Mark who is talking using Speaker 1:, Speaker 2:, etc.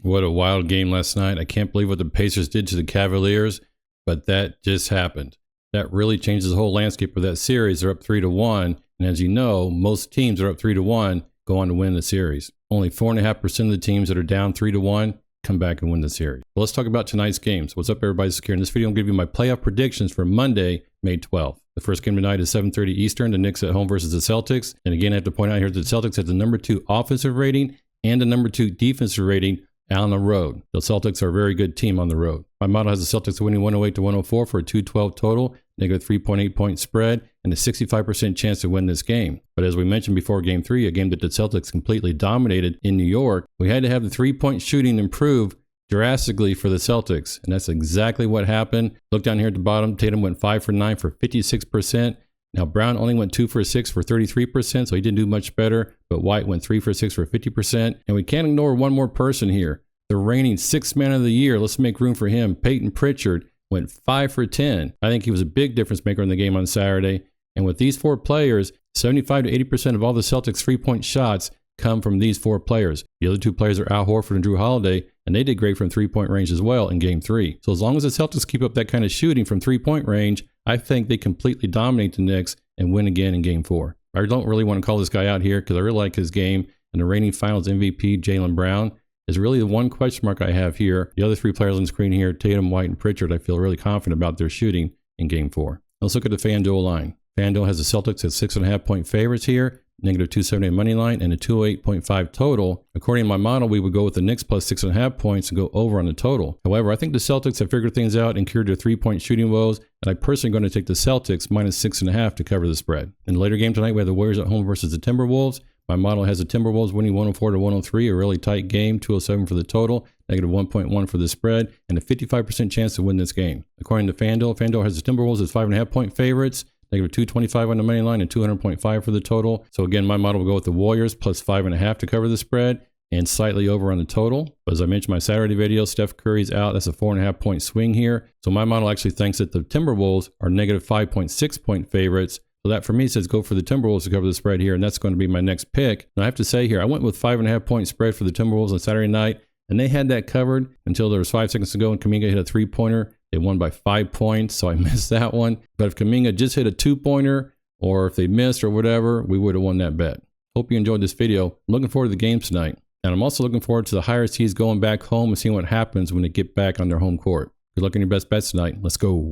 Speaker 1: What a wild game last night. I can't believe what the Pacers did to the Cavaliers, but that just happened. That really changes the whole landscape of that series. They're up 3-1, and as you know, most teams are up 3-1 go on to win the series. Only 4.5% of the teams that are down 3-1 come back and win the series. Well, let's talk about tonight's games. What's up, everybody? Secure. In this video, I'm going to give you my playoff predictions for Monday, May 12th. The first game tonight is 7:30 Eastern. The Knicks at home versus the Celtics. And again, I have to point out here that the Celtics have the number 2 offensive rating and the number 2 defensive rating on the road. The Celtics are a very good team on the road. My model has the Celtics winning 108-104 for a 212 total, negative 3.8 point spread, and a 65% chance to win this game. But as we mentioned before Game 3, a game that the Celtics completely dominated in New York, we had to have the three-point shooting improve drastically for the Celtics, and that's exactly what happened. Look down here at the bottom. Tatum went 5 for 9 for 56%. Now, Brown only went 2 for 6 for 33%, so he didn't do much better, but White went 3 for 6 for 50%. And we can't ignore one more person here. The reigning 6th man of the year, let's make room for him, Peyton Pritchard, went 5 for 10. I think he was a big difference maker in the game on Saturday. And with these 4 players, 75 to 80% of all the Celtics' three-point shots come from these 4 players. The other 2 players are Al Horford and Drew Holiday, and they did great from three-point range as well in Game 3. So as long as the Celtics keep up that kind of shooting from three-point range, I think they completely dominate the Knicks and win again in Game 4. I don't really want to call this guy out here because I really like his game, and the reigning Finals MVP, Jaylen Brown, is really the one question mark I have here. The other 3 players on the screen here, Tatum, White, and Pritchard, I feel really confident about their shooting in Game 4. Let's look at the FanDuel line. FanDuel has the Celtics at 6.5 point favorites here, negative 278 money line, and a 208.5 total. According to my model, we would go with the Knicks plus 6.5 points and go over on the total. However, I think the Celtics have figured things out and cured their three-point shooting woes, and I personally am going to take the Celtics minus 6.5 to cover the spread. In the later game tonight, we have the Warriors at home versus the Timberwolves. My model has the Timberwolves winning 104-103, a really tight game, 207 for the total, negative 1.1 for the spread, and a 55% chance to win this game. According to FanDuel has the Timberwolves as 5.5 point favorites, negative 225 on the money line, and 200.5 for the total. So again, my model will go with the Warriors plus 5.5 to cover the spread, and slightly over on the total. But as I mentioned in my Saturday video, Steph Curry's out. That's a 4.5 point swing here. So my model actually thinks that the Timberwolves are negative 5.6 point favorites. So that for me says go for the Timberwolves to cover the spread here, and that's going to be my next pick. And I have to say here, I went with 5.5 point spread for the Timberwolves on Saturday night, and they had that covered until there was 5 seconds to go, and Kuminga hit a 3-pointer. They won by 5 points, so I missed that one. But if Kuminga just hit a 2-pointer, or if they missed or whatever, we would have won that bet. Hope you enjoyed this video. I'm looking forward to the games tonight. And I'm also looking forward to the higher seeds going back home and seeing what happens when they get back on their home court. Good luck on your best bets tonight. Let's go.